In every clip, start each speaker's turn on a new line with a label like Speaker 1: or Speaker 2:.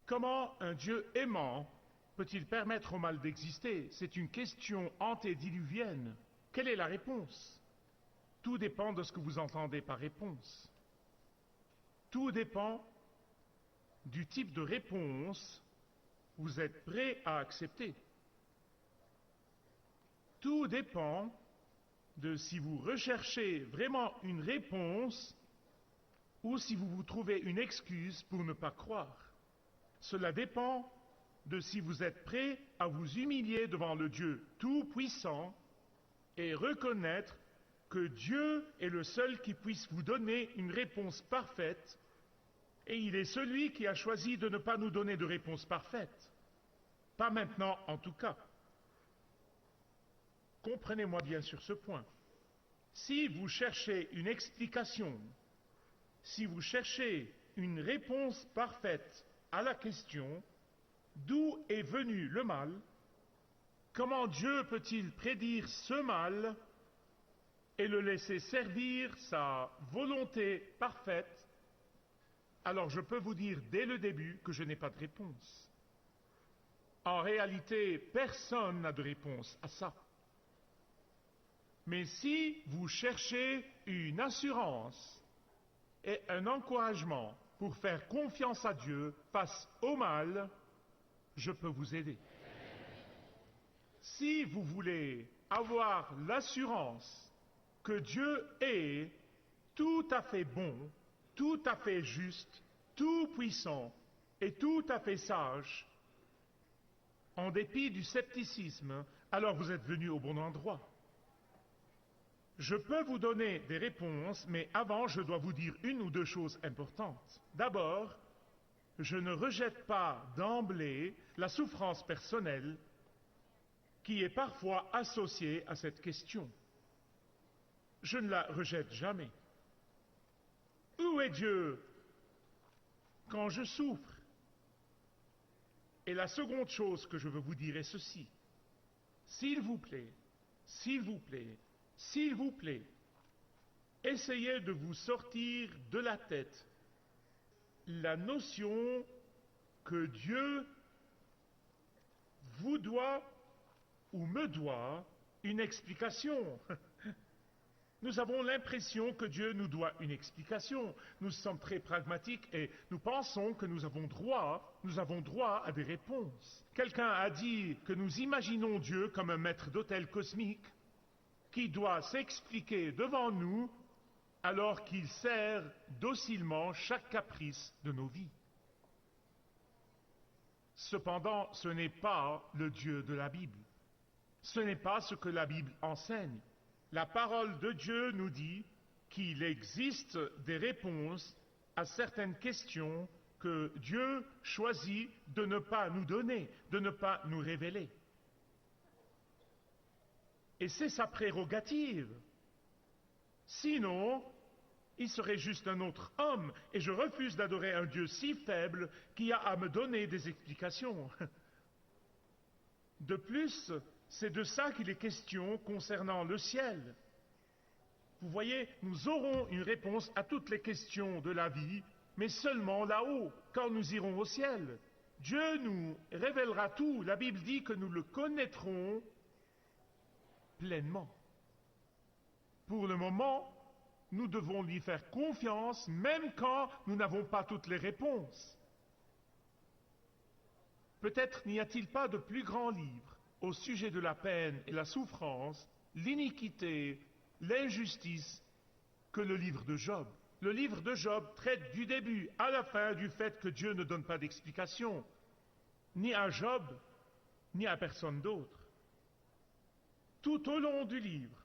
Speaker 1: Comment un Dieu aimant peut-il permettre au mal d'exister? C'est une question antédiluvienne. Quelle est la réponse? Tout dépend de ce que vous entendez par réponse. Tout dépend du type de réponse que vous êtes prêt à accepter. Tout dépend de si vous recherchez vraiment une réponse ou si vous vous trouvez une excuse pour ne pas croire. Cela dépend de si vous êtes prêt à vous humilier devant le Dieu Tout-Puissant et reconnaître que Dieu est le seul qui puisse vous donner une réponse parfaite, et il est celui qui a choisi de ne pas nous donner de réponse parfaite. Pas maintenant en tout cas. Comprenez-moi bien sur ce point. Si vous cherchez une explication, si vous cherchez une réponse parfaite à la question d'où est venu le mal, comment Dieu peut-il prédire ce mal et le laisser servir sa volonté parfaite, alors je peux vous dire dès le début que je n'ai pas de réponse. En réalité, personne n'a de réponse à ça. Mais si vous cherchez une assurance et un encouragement pour faire confiance à Dieu face au mal, je peux vous aider. Si vous voulez avoir l'assurance que Dieu est tout à fait bon, tout à fait juste, tout puissant et tout à fait sage, en dépit du scepticisme, alors vous êtes venu au bon endroit. Je peux vous donner des réponses, mais avant, je dois vous dire une ou deux choses importantes. D'abord, je ne rejette pas d'emblée la souffrance personnelle qui est parfois associée à cette question. Je ne la rejette jamais. Où est Dieu quand je souffre? Et la seconde chose que je veux vous dire est ceci. S'il vous plaît, s'il vous plaît, s'il vous plaît, essayez de vous sortir de la tête la notion que Dieu vous doit ou me doit une explication. Nous avons l'impression que Dieu nous doit une explication. Nous sommes très pragmatiques et nous pensons que nous avons droit à des réponses. Quelqu'un a dit que nous imaginons Dieu comme un maître d'hôtel cosmique qui doit s'expliquer devant nous alors qu'il sert docilement chaque caprice de nos vies. Cependant, ce n'est pas le Dieu de la Bible. Ce n'est pas ce que la Bible enseigne. La parole de Dieu nous dit qu'il existe des réponses à certaines questions que Dieu choisit de ne pas nous donner, de ne pas nous révéler. Et c'est sa prérogative. Sinon, il serait juste un autre homme, et je refuse d'adorer un Dieu si faible qui a à me donner des explications. De plus, c'est de ça qu'il est question concernant le ciel. Vous voyez, nous aurons une réponse à toutes les questions de la vie, mais seulement là-haut, quand nous irons au ciel. Dieu nous révélera tout. La Bible dit que nous le connaîtrons pleinement. Pour le moment, nous devons lui faire confiance, même quand nous n'avons pas toutes les réponses. Peut-être n'y a-t-il pas de plus grand livre au sujet de la peine et la souffrance, l'iniquité, l'injustice, que le livre de Job. Le livre de Job traite du début à la fin du fait que Dieu ne donne pas d'explication, ni à Job, ni à personne d'autre. Tout au long du livre,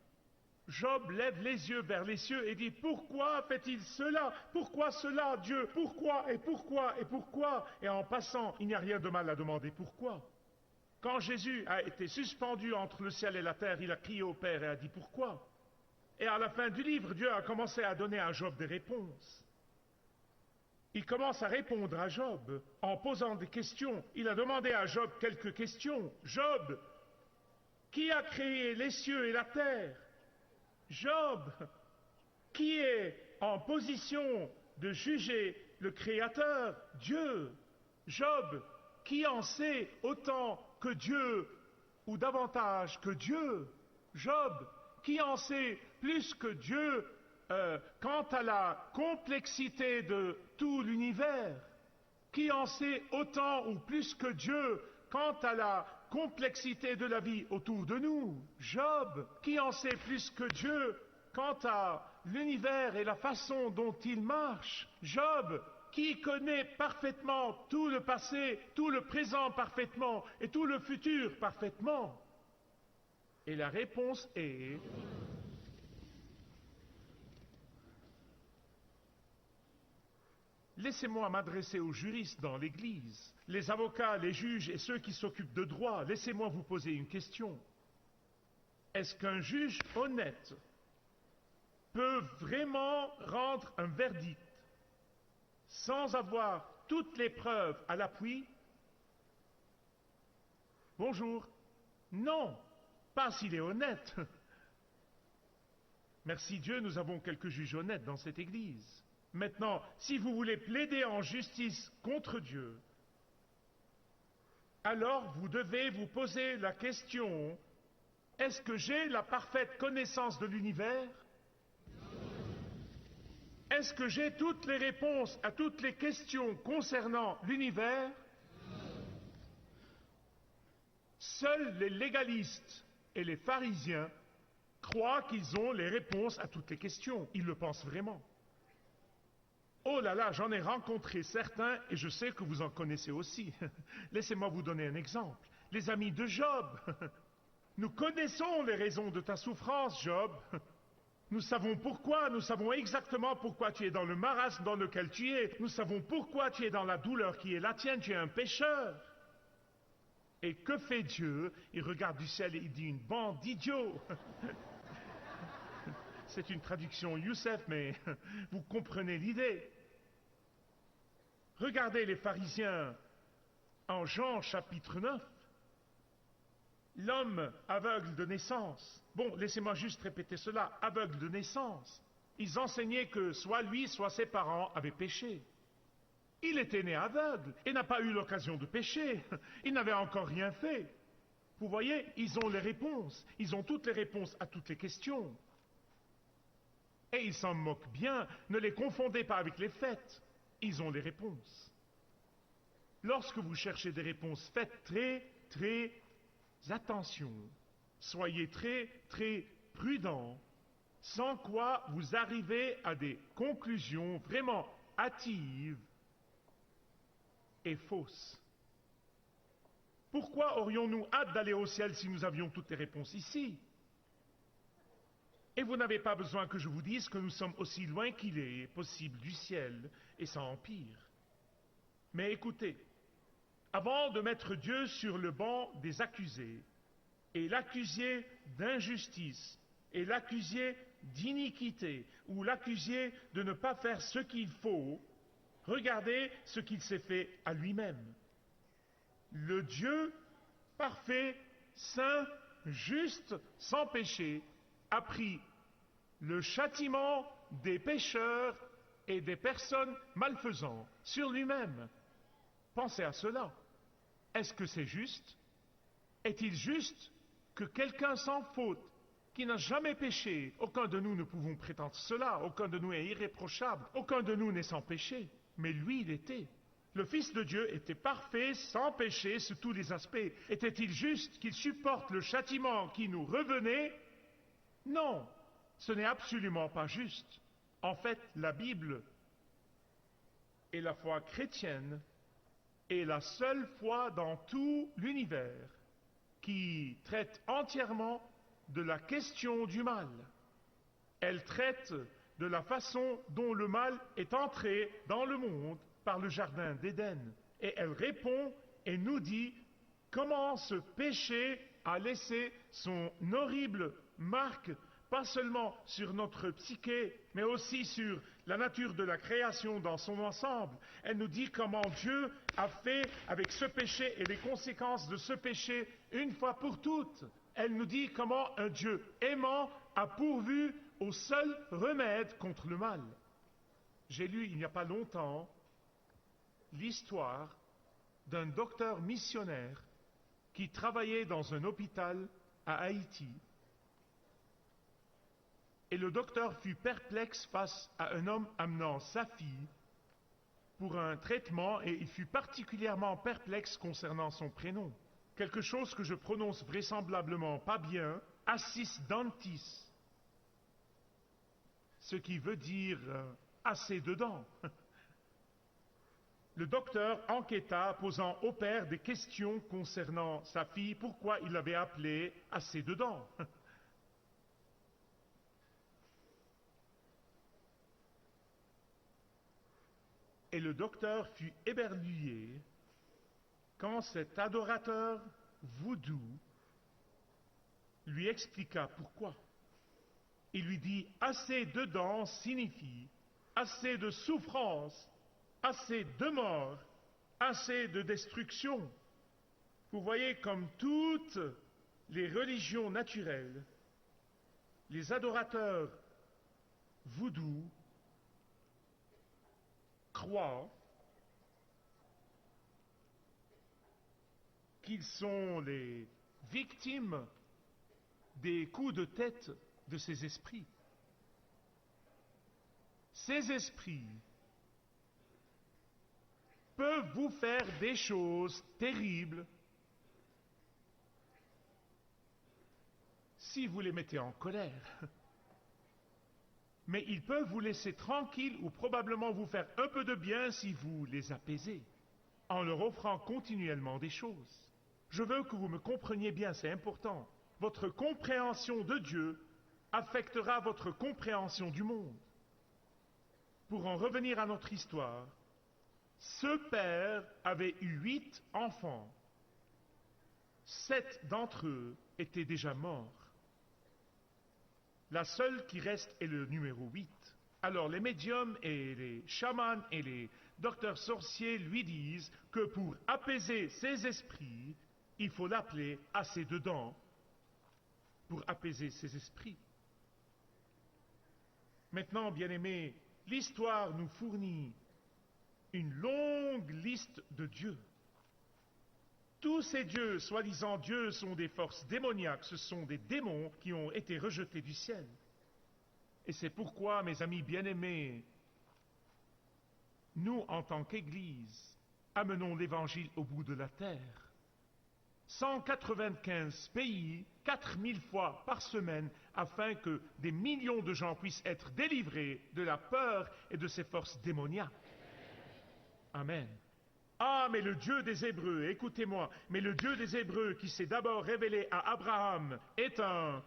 Speaker 1: Job lève les yeux vers les cieux et dit « Pourquoi fait-il cela? Pourquoi cela, Dieu? Pourquoi et pourquoi et pourquoi ?» Et en passant, il n'y a rien de mal à demander pourquoi. Quand Jésus a été suspendu entre le ciel et la terre, il a crié au Père et a dit « Pourquoi ?» Et à la fin du livre, Dieu a commencé à donner à Job des réponses. Il commence à répondre à Job en posant des questions. Il a demandé à Job quelques questions. « Job, qui a créé les cieux et la terre? Job, qui est en position de juger le Créateur, Dieu? Job, qui en sait autant que Dieu, ou davantage que Dieu? Job, qui en sait plus que Dieu quant à la complexité de tout l'univers? Qui en sait autant ou plus que Dieu quant à la complexité de la vie autour de nous? Job, qui en sait plus que Dieu quant à l'univers et la façon dont il marche? Job, qui connaît parfaitement tout le passé, tout le présent parfaitement et tout le futur parfaitement? Et la réponse est... Laissez-moi m'adresser aux juristes dans l'Église, les avocats, les juges et ceux qui s'occupent de droit. Laissez-moi vous poser une question. Est-ce qu'un juge honnête peut vraiment rendre un verdict sans avoir toutes les preuves à l'appui? Bonjour. Non, pas s'il est honnête. Merci Dieu, nous avons quelques juges honnêtes dans cette Église. Maintenant, si vous voulez plaider en justice contre Dieu, alors vous devez vous poser la question, est-ce que j'ai la parfaite connaissance de l'univers? Est-ce que j'ai toutes les réponses à toutes les questions concernant l'univers? Seuls les légalistes et les pharisiens croient qu'ils ont les réponses à toutes les questions. Ils le pensent vraiment. Oh là là, j'en ai rencontré certains et je sais que vous en connaissez aussi. Laissez-moi vous donner un exemple. Les amis de Job. Nous connaissons les raisons de ta souffrance, Job. Nous savons pourquoi, nous savons exactement pourquoi tu es dans le marasme dans lequel tu es. Nous savons pourquoi tu es dans la douleur qui est la tienne, tu es un pécheur. Et que fait Dieu? Il regarde du ciel et il dit une bande d'idiots. C'est une traduction Youssef, mais vous comprenez l'idée. Regardez les pharisiens en Jean chapitre 9. L'homme aveugle de naissance. Bon, laissez-moi juste répéter cela. Aveugle de naissance. Ils enseignaient que soit lui, soit ses parents avaient péché. Il était né aveugle et n'a pas eu l'occasion de pécher. Il n'avait encore rien fait. Vous voyez, ils ont les réponses. Ils ont toutes les réponses à toutes les questions. Et ils s'en moquent bien. Ne les confondez pas avec les faits. Ils ont les réponses. Lorsque vous cherchez des réponses, faites très attention. Soyez très prudents. Sans quoi vous arrivez à des conclusions vraiment hâtives et fausses. Pourquoi aurions-nous hâte d'aller au ciel si nous avions toutes les réponses ici? Et vous n'avez pas besoin que je vous dise que nous sommes aussi loin qu'il est possible du ciel, et ça empire. Mais écoutez, avant de mettre Dieu sur le banc des accusés, et l'accuser d'injustice, et l'accuser d'iniquité, ou l'accuser de ne pas faire ce qu'il faut, regardez ce qu'il s'est fait à lui-même. Le Dieu parfait, saint, juste, sans péché, a pris le châtiment des pécheurs et des personnes malfaisantes sur lui-même. Pensez à cela. Est-ce que c'est juste? Est-il juste que quelqu'un sans faute, qui n'a jamais péché, aucun de nous ne pouvons prétendre cela, aucun de nous est irréprochable, aucun de nous n'est sans péché, mais lui il était. Le Fils de Dieu était parfait, sans péché sous tous les aspects. Était-il juste qu'il supporte le châtiment qui nous revenait? Non, ce n'est absolument pas juste. En fait, la Bible et la foi chrétienne est la seule foi dans tout l'univers qui traite entièrement de la question du mal. Elle traite de la façon dont le mal est entré dans le monde par le jardin d'Éden. Et elle répond et nous dit comment ce péché a laissé son horrible marque, pas seulement sur notre psyché, mais aussi sur la nature de la création dans son ensemble. Elle nous dit comment Dieu a fait avec ce péché et les conséquences de ce péché une fois pour toutes. Elle nous dit comment un Dieu aimant a pourvu au seul remède contre le mal. J'ai lu il n'y a pas longtemps l'histoire d'un docteur missionnaire qui travaillait dans un hôpital à Haïti. Et le docteur fut perplexe face à un homme amenant sa fille pour un traitement, et il fut particulièrement perplexe concernant son prénom. Quelque chose que je prononce vraisemblablement pas bien, Assis Dantis, ce qui veut dire assez dedans. Le docteur enquêta, posant au père des questions concernant sa fille, pourquoi il l'avait appelée assez dedans. Et le docteur fut éberlué quand cet adorateur voodoo lui expliqua pourquoi. Il lui dit, assez dedans signifie assez de souffrance, assez de mort, assez de destruction. Vous voyez, comme toutes les religions naturelles, les adorateurs voodoo croient qu'ils sont les victimes des coups de tête de ces esprits. Ces esprits peuvent vous faire des choses terribles si vous les mettez en colère. Mais ils peuvent vous laisser tranquille ou probablement vous faire un peu de bien si vous les apaisez, en leur offrant continuellement des choses. Je veux que vous me compreniez bien, c'est important. Votre compréhension de Dieu affectera votre compréhension du monde. Pour en revenir à notre histoire, ce père avait eu 8 enfants. 7 d'entre eux étaient déjà morts. La seule qui reste est le numéro 8. Alors les médiums et les chamans et les docteurs sorciers lui disent que pour apaiser ces esprits, il faut l'appeler assez dedans pour apaiser ces esprits. Maintenant, bien-aimés, l'histoire nous fournit une longue liste de dieux. Tous ces dieux, soi-disant dieux, sont des forces démoniaques, ce sont des démons qui ont été rejetés du ciel. Et c'est pourquoi, mes amis bien-aimés, nous, en tant qu'Église, amenons l'Évangile au bout de la terre. 195 pays, 4000 fois par semaine, afin que des millions de gens puissent être délivrés de la peur et de ces forces démoniaques. Amen. Ah, mais le Dieu des Hébreux, écoutez-moi, mais le Dieu des Hébreux qui s'est d'abord révélé à Abraham est un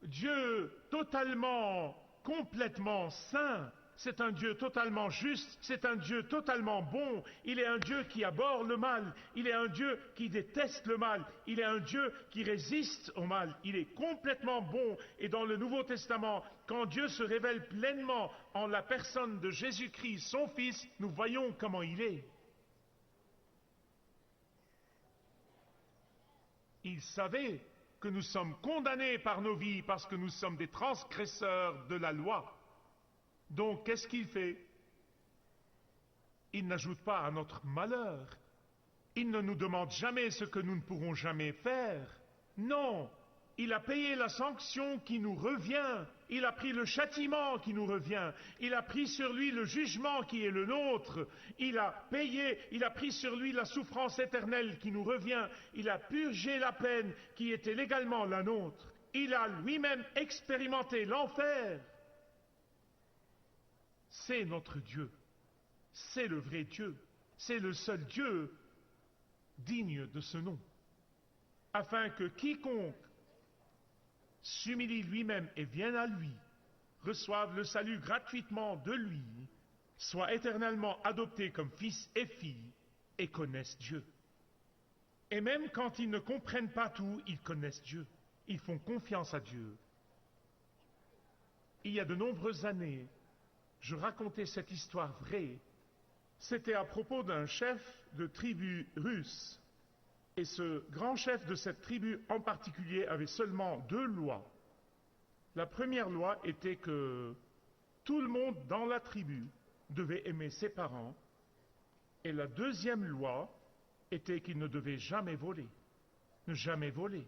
Speaker 1: Dieu totalement, complètement saint. C'est un Dieu totalement juste, c'est un Dieu totalement bon. Il est un Dieu qui abhorre le mal, il est un Dieu qui déteste le mal, il est un Dieu qui résiste au mal. Il est complètement bon. Et dans le Nouveau Testament, quand Dieu se révèle pleinement en la personne de Jésus-Christ, son Fils, nous voyons comment il est. Il savait que nous sommes condamnés par nos vies parce que nous sommes des transgresseurs de la loi. Donc, qu'est-ce qu'il fait? Il n'ajoute pas à notre malheur. Il ne nous demande jamais ce que nous ne pourrons jamais faire. Non, il a payé la sanction qui nous revient. Il a pris le châtiment qui nous revient. Il a pris sur lui le jugement qui est le nôtre. Il a payé, il a pris sur lui la souffrance éternelle qui nous revient. Il a purgé la peine qui était légalement la nôtre. Il a lui-même expérimenté l'enfer. C'est notre Dieu, c'est le vrai Dieu, c'est le seul Dieu digne de ce nom, afin que quiconque s'humilie lui-même et vienne à lui, reçoive le salut gratuitement de lui, soit éternellement adopté comme fils et filles et connaissent Dieu. Et même quand ils ne comprennent pas tout, ils connaissent Dieu, ils font confiance à Dieu. Il y a de nombreuses années, je racontais cette histoire vraie. C'était à propos d'un chef de tribu russe. Et ce grand chef de cette tribu en particulier avait seulement 2 lois. La première loi était que tout le monde dans la tribu devait aimer ses parents Et la deuxième loi était qu'il ne devait jamais voler. Ne jamais voler.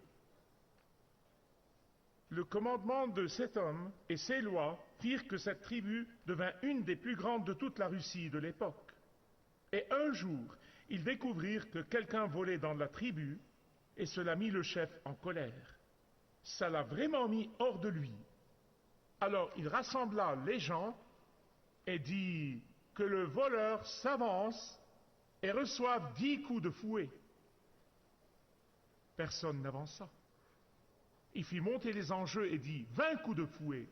Speaker 1: Le commandement de cet homme et ses lois firent que cette tribu devint une des plus grandes de toute la Russie de l'époque. Et un jour, ils découvrirent que quelqu'un volait dans la tribu, et cela mit le chef en colère. Ça l'a vraiment mis hors de lui. Alors il rassembla les gens et dit que le voleur s'avance et reçoive 10 coups de fouet. Personne n'avança. Il fit monter les enjeux et dit 20 coups de fouet,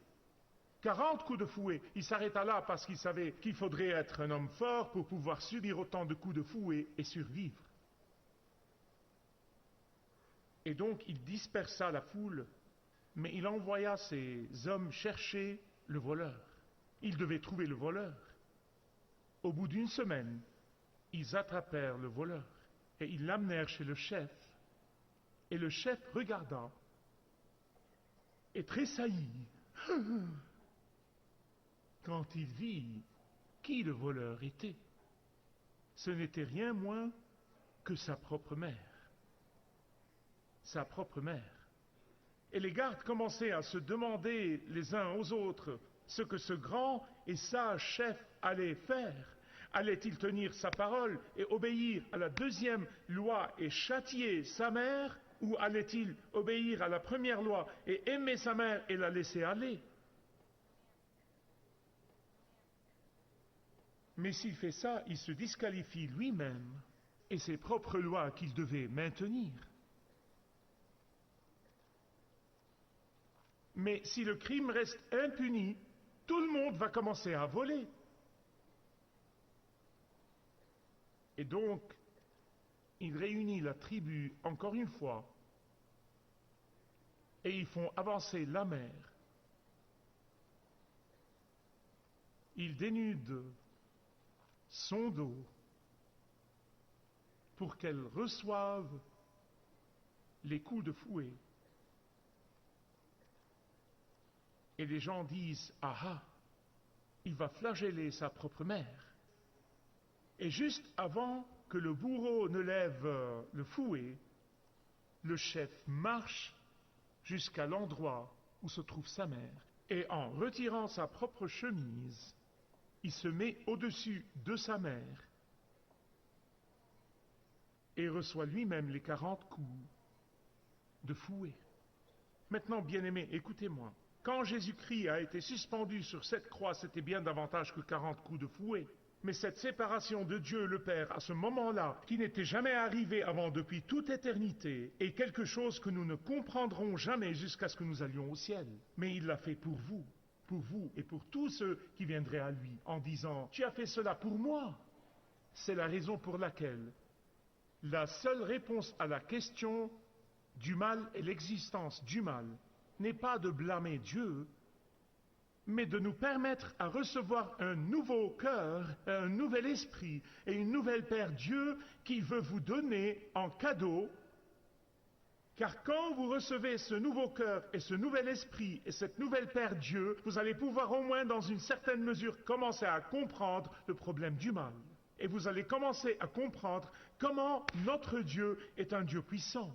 Speaker 1: 40 coups de fouet. Il s'arrêta là parce qu'il savait qu'il faudrait être un homme fort pour pouvoir subir autant de coups de fouet et survivre. Et donc il dispersa la foule, mais il envoya ses hommes chercher le voleur. Ils devaient trouver le voleur. Au bout d'une semaine, ils attrapèrent le voleur et ils l'amenèrent chez le chef. Et le chef regarda et tressaillit quand il vit qui le voleur était. Ce n'était rien moins que sa propre mère. Sa propre mère. Et les gardes commençaient à se demander les uns aux autres ce que ce grand et sage chef allait faire. Allait-il tenir sa parole et obéir à la deuxième loi et châtier sa mère, ou allait-il obéir à la première loi et aimer sa mère et la laisser aller? Mais s'il fait ça, il se disqualifie lui-même et ses propres lois qu'il devait maintenir. Mais si le crime reste impuni, tout le monde va commencer à voler. Et donc, il réunit la tribu encore une fois et ils font avancer la mer. Ils dénudent son dos pour qu'elle reçoive les coups de fouet. Et les gens disent, ah ah, il va flageller sa propre mère. Et juste avant que le bourreau ne lève le fouet, le chef marche jusqu'à l'endroit où se trouve sa mère. Et en retirant sa propre chemise, il se met au-dessus de sa mère et reçoit lui-même les 40 coups de fouet. Maintenant, bien-aimés, écoutez-moi. Quand Jésus-Christ a été suspendu sur cette croix, c'était bien davantage que 40 coups de fouet. Mais cette séparation de Dieu le Père à ce moment-là, qui n'était jamais arrivée avant depuis toute éternité, est quelque chose que nous ne comprendrons jamais jusqu'à ce que nous allions au ciel. Mais il l'a fait pour vous et pour tous ceux qui viendraient à lui, en disant « Tu as fait cela pour moi ». C'est la raison pour laquelle la seule réponse à la question du mal et l'existence du mal n'est pas de blâmer Dieu, mais de nous permettre à recevoir un nouveau cœur, un nouvel esprit et une nouvelle Père Dieu qui veut vous donner en cadeau. Car quand vous recevez ce nouveau cœur et ce nouvel esprit et cette nouvelle Père Dieu, vous allez pouvoir au moins dans une certaine mesure commencer à comprendre le problème du mal. Et vous allez commencer à comprendre comment notre Dieu est un Dieu puissant.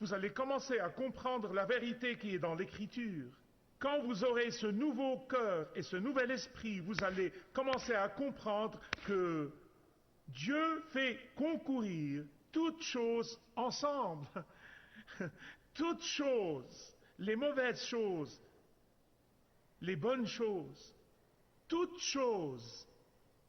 Speaker 1: Vous allez commencer à comprendre la vérité qui est dans l'Écriture. Quand vous aurez ce nouveau cœur et ce nouvel esprit, vous allez commencer à comprendre que Dieu fait concourir toutes choses ensemble. Toutes choses, les mauvaises choses, les bonnes choses, toutes choses,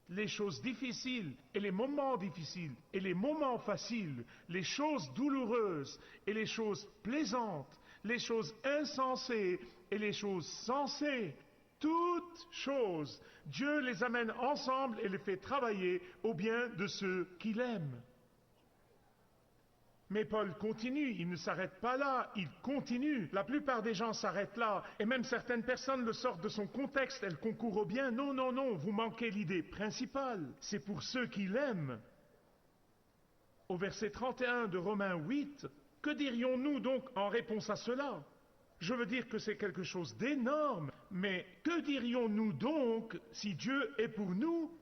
Speaker 1: les choses difficiles et les moments difficiles et les moments faciles, les choses douloureuses et les choses plaisantes, les choses insensées et les choses sensées, toutes choses, Dieu les amène ensemble et les fait travailler au bien de ceux qu'il aime. Mais Paul continue, il ne s'arrête pas là, il continue. La plupart des gens s'arrêtent là, et même certaines personnes le sortent de son contexte, elles concourent au bien. Non, non, non, vous manquez l'idée principale. C'est pour ceux qui l'aiment. Au verset 31 de Romains 8, que dirions-nous donc en réponse à cela? Je veux dire que c'est quelque chose d'énorme, mais que dirions-nous donc si Dieu est pour nous?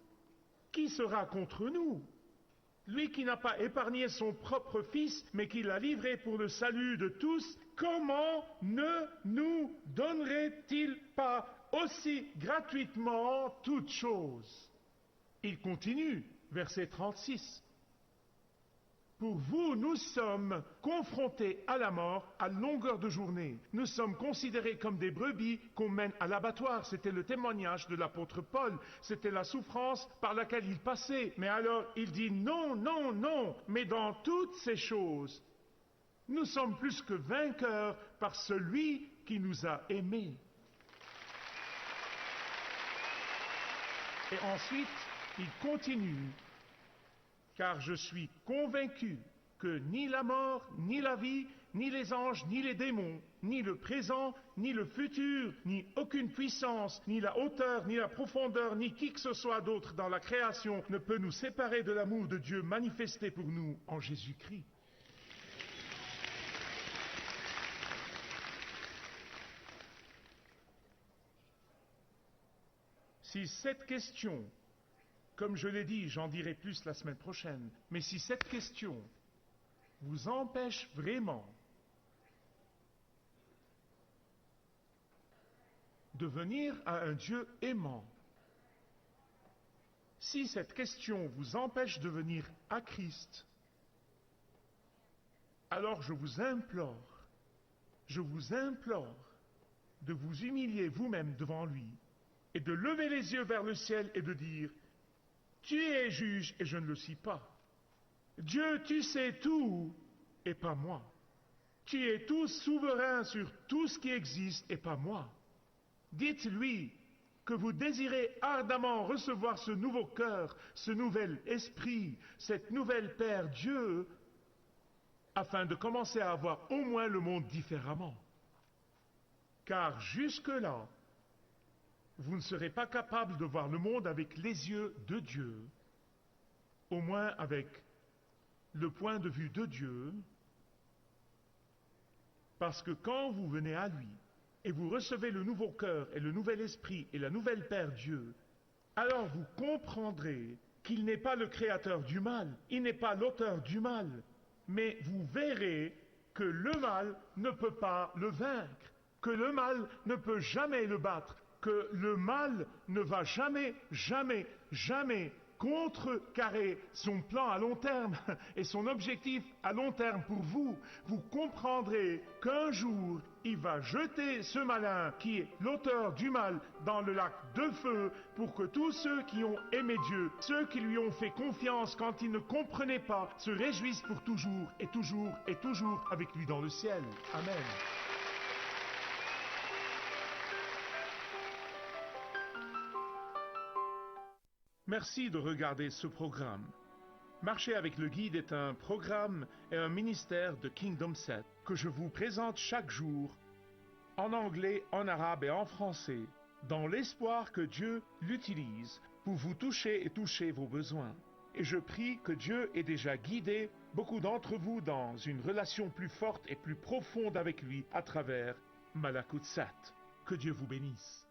Speaker 1: Qui sera contre nous? lui qui n'a pas épargné son propre Fils, mais qui l'a livré pour le salut de tous, comment ne nous donnerait-il pas aussi gratuitement toutes choses? Il continue, verset 36. Pour vous, nous sommes confrontés à la mort à longueur de journée. Nous sommes considérés comme des brebis qu'on mène à l'abattoir. C'était le témoignage de l'apôtre Paul. C'était la souffrance par laquelle il passait. Mais alors, il dit non, non, non. Mais dans toutes ces choses, nous sommes plus que vainqueurs par celui qui nous a aimés. Et ensuite, il continue. Car je suis convaincu que ni la mort, ni la vie, ni les anges, ni les démons, ni le présent, ni le futur, ni aucune puissance, ni la hauteur, ni la profondeur, ni qui que ce soit d'autre dans la création ne peut nous séparer de l'amour de Dieu manifesté pour nous en Jésus-Christ. Si cette question, comme je l'ai dit, j'en dirai plus la semaine prochaine, mais si cette question vous empêche vraiment de venir à un Dieu aimant, si cette question vous empêche de venir à Christ, alors je vous implore de vous humilier vous-même devant lui et de lever les yeux vers le ciel et de dire: tu es juge et je ne le suis pas. Dieu, tu sais tout et pas moi. Tu es tout souverain sur tout ce qui existe et pas moi. Dites-lui que vous désirez ardemment recevoir ce nouveau cœur, ce nouvel esprit, cette nouvelle Père Dieu, afin de commencer à voir au moins le monde différemment. Car jusque-là, vous ne serez pas capable de voir le monde avec les yeux de Dieu, au moins avec le point de vue de Dieu, parce que quand vous venez à lui et vous recevez le nouveau cœur et le nouvel esprit et la nouvelle Père Dieu, alors vous comprendrez qu'il n'est pas le créateur du mal, il n'est pas l'auteur du mal, mais vous verrez que le mal ne peut pas le vaincre, que le mal ne peut jamais le battre, que le mal ne va jamais, jamais, jamais contrecarrer son plan à long terme et son objectif à long terme pour vous. Vous comprendrez qu'un jour, il va jeter ce malin qui est l'auteur du mal dans le lac de feu pour que tous ceux qui ont aimé Dieu, ceux qui lui ont fait confiance quand ils ne comprenaient pas, se réjouissent pour toujours et toujours et toujours avec lui dans le ciel. Amen. Merci de regarder ce programme. Marcher avec le guide est un programme et un ministère de Kingdom 7 que je vous présente chaque jour en anglais, en arabe et en français, dans l'espoir que Dieu l'utilise pour vous toucher et toucher vos besoins. Et je prie que Dieu ait déjà guidé beaucoup d'entre vous dans une relation plus forte et plus profonde avec lui à travers Malakut 7. Que Dieu vous bénisse.